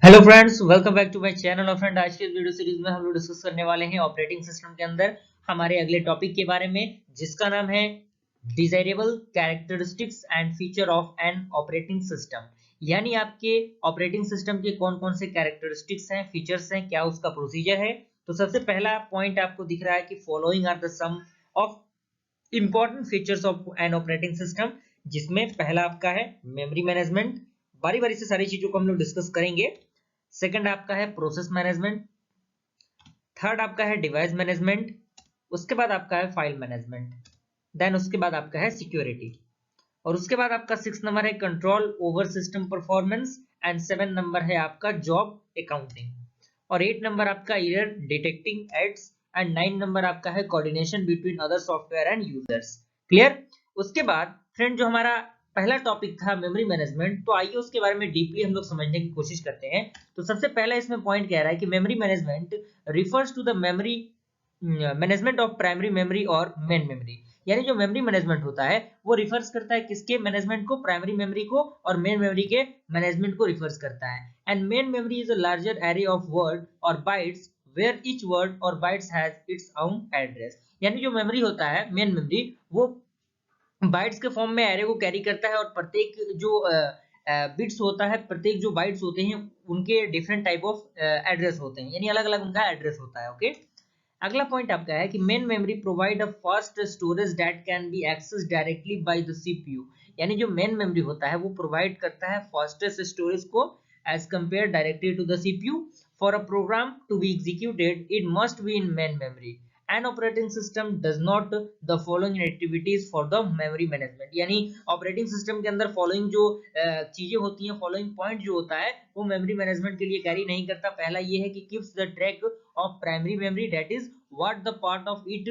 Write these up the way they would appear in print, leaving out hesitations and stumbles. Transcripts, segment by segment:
Hello friends, welcome back to my channel. और friend, आज के वीडियो सीरीज में हम लोग डिस्कस करने वाले हैं ऑपरेटिंग सिस्टम के अंदर हमारे अगले टॉपिक के बारे में, जिसका नाम है desirable characteristics and feature of an operating system. यानी आपके ऑपरेटिंग सिस्टम के कौन कौन से कैरेक्टरिस्टिक्स हैं, फीचर्स हैं, क्या उसका प्रोसीजर है। तो सबसे पहला पॉइंट आपको दिख रहा है कि following are the some of important features of an operating system, जिसमें पहला आपका है मेमोरी मैनेजमेंट। बारी बारी से सारी चीजों को हम लोग डिस्कस करेंगे। सेकंड आपका है प्रोसेस मैनेजमेंट। थर्ड आपका है डिवाइस मैनेजमेंट। उसके बाद आपका है फाइल मैनेजमेंट। देन उसके बाद आपका है सिक्योरिटी। और उसके बाद आपका 6 नंबर है control over system performance. And 7 number है आपका जॉब अकाउंटिंग। और 8 नंबर आपका error detecting aids. And 9 number आपका है coordination between other software and users. Clear. उसके बाद फ्रेंड, जो हमारा पहला टॉपिक था मेमोरी मैनेजमेंट, तो आइए उसके बारे में डीपली हम लोग समझने की कोशिश करते हैं। तो सबसे पहला इसमें पॉइंट कह रहा है कि memory management refers to the memory management of primary memory और मेन मेमोरी। यानी जो मेमोरी मैनेजमेंट होता है वो रिफर्स करता है किसके मैनेजमेंट को, प्राइमरी मेमोरी को, और मेन मेमोरी के मैनेजमेंट को रिफर्स करता है। And main memory is a larger array of word और बाइट्स वेयर ईच वर्ड और bytes has its own address. यानी जो मेमोरी होता है, मेन मेमोरी, वो बाइट्स के फॉर्म में एरे को कैरी करता है, और प्रत्येक जो बिट्स होता है, प्रत्येक जो बाइट्स होते हैं उनके डिफरेंट टाइप ऑफ एड्रेस होते हैं, यानी अलग अलग उनका एड्रेस होता है। ओके। अगला पॉइंट आपका है कि main memory provide a fast storage that can be access directly by the CPU. यानी जो मेन मेमोरी होता है वो प्रोवाइड करता है फास्टेस्ट स्टोरेज को as compare directly to the CPU. For a program to be executed it must be in main memory. An operating system does not the following activities for the memory management. यानी operating system के अंदर following जो चीजें होती हैं, following point जो होता है वो मेमोरी मैनेजमेंट के लिए कैरी नहीं करता। पहला ये है कि keeps the track of primary memory, that is what the part of it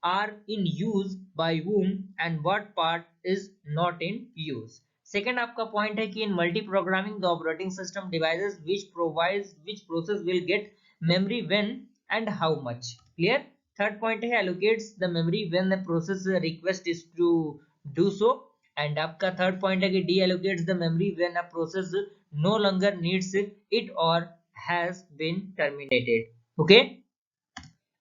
are in use by whom and what part is not in use. Second आपका पॉइंट है कि in multi programming the operating system devices which process will get memory when and how much. Clear. Third point है allocates the memory when the process request is to do so. And आपका third point है कि deallocates the memory when a process no longer needs it or has been terminated. Okay.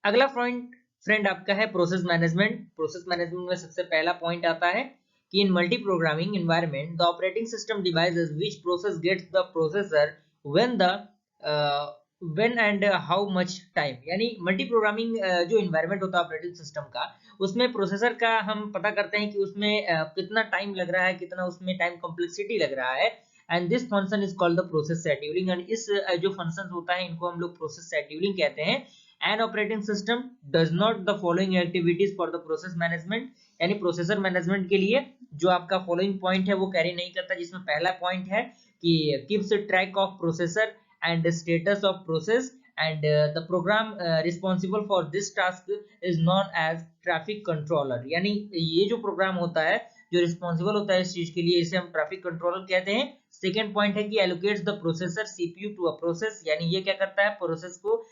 अगला point friend आपका है process management. Process management में सबसे पहला point आता है कि in multi programming environment the operating system devices which process gets the processor when the when and how much time. यानी मल्टी प्रोग्रामिंग जो एनवायरनमेंट होता है ऑपरेटिंग सिस्टम का, उसमें प्रोसेसर का हम पता करते हैं कि उसमें कितना टाइम लग रहा है, कितना उसमें टाइम कॉम्प्लेक्सिटी लग रहा है। And this function is called the process scheduling. And इस जो फंक्शन होता है इनको हम लोग प्रोसेस शेड्यूलिंग कहते हैं। An operating system does not the following activities for the process management। यानी प्रोसेसर मैनेजमेंट के लिए जो आपका फॉलोइंग पॉइंट है वो कैरी नहीं करता, जिसमें पहला पॉइंट है कि keeps track of processor and status of process. And the program responsible for this task is known as traffic controller. यानी ये जो प्रोग्राम होता है जो रिस्पॉन्सिबल होता है इस चीज के लिए, इसे हम ट्रैफिक कंट्रोलर कहते हैं। सेकेंड पॉइंट है कि allocates the processor CPU to a process. यानी ये क्या करता है, प्रोसेस को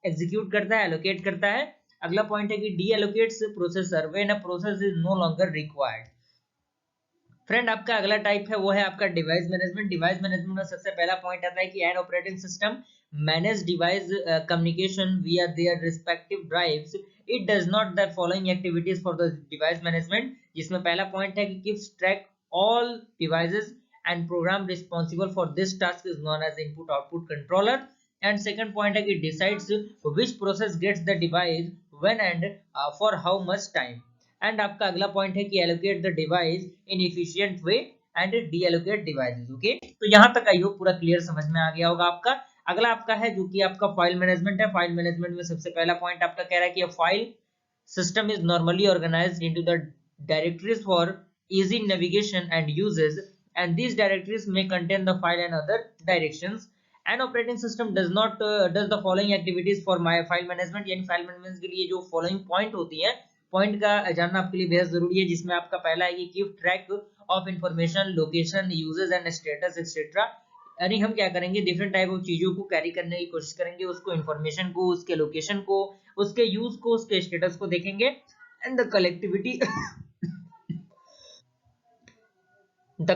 एग्जीक्यूट करता है, एलोकेट करता है। अगला पॉइंट है कि deallocates processor when a process is no longer required. Friend, आपका अगला टाइप है वो है आपका डिवाइस मैनेजमेंट। डिवाइस मैनेजमेंट में सबसे पहला पॉइंट आता है कि an operating system manage device communication via their respective drives. It does not the following activities for the device management, जिसमें पहला पॉइंट है कि keeps track all devices and program responsible for this task is known as input output controller. And second point है कि decides which process gets the device when and for how much time. And आपका अगला point है कि allocate the device in efficient way and deallocate devices. Okay, तो यहां तक I hope पूरा क्लियर समझ में आ गया होगा आपका। अगला आपका है जो कि आपका फाइल मैनेजमेंट है। फाइल मैनेजमेंट में सबसे पहला पॉइंट आपका कह रहा है कि file system is normally organized into the directories for easy navigation and uses, and these directories may contain the file and other directions. An operating system does not does the following activities for my file management। यानी file management के लिए जो following point होती है, point का जानना आपके लिए बेहद जरूरी है, जिसमें आपका पहला है कि keep track of information, location, uses and status etcetera. यानी हम क्या करेंगे, डिफरेंट टाइप ऑफ चीजों को कैरी करने की कोशिश करेंगे, उसको इंफॉर्मेशन को, उसके लोकेशन को, उसके यूज को, उसके स्टेटस को देखेंगे। And the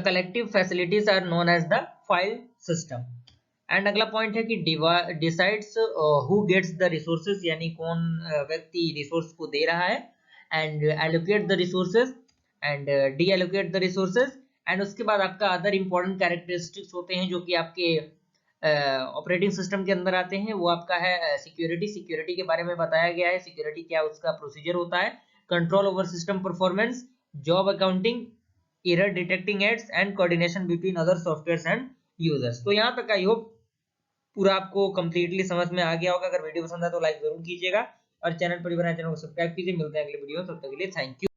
collective facilities are known as the file system. And अगला पॉइंट है कि decides who gets the resources, यानी कौन व्यक्ति रिसोर्स को दे रहा है, and allocate the resources and deallocate the resources. And उसके बाद आपका अदर इंपॉर्टेंट कैरेक्टरिस्टिक्स होते हैं जो कि आपके ऑपरेटिंग सिस्टम के अंदर आते हैं। वो आपका है सिक्योरिटी। सिक्योरिटी के बारे में बताया गया है, सिक्योरिटी क्या उसका प्रोसीजर होता है, control over system performance, job accounting, error detecting aids and coordination between other softwares and users. तो यहाँ तक आई होप पूरा आपको कंप्लीटली समझ में आ गया होगा। अगर वीडियो पसंद आए तो लाइक जरूर कीजिएगा और चैनल पर बना चैनल को सब्सक्राइब कीजिए। मिलते हैं अगले वीडियो, तब तक के लिए थैंक यू।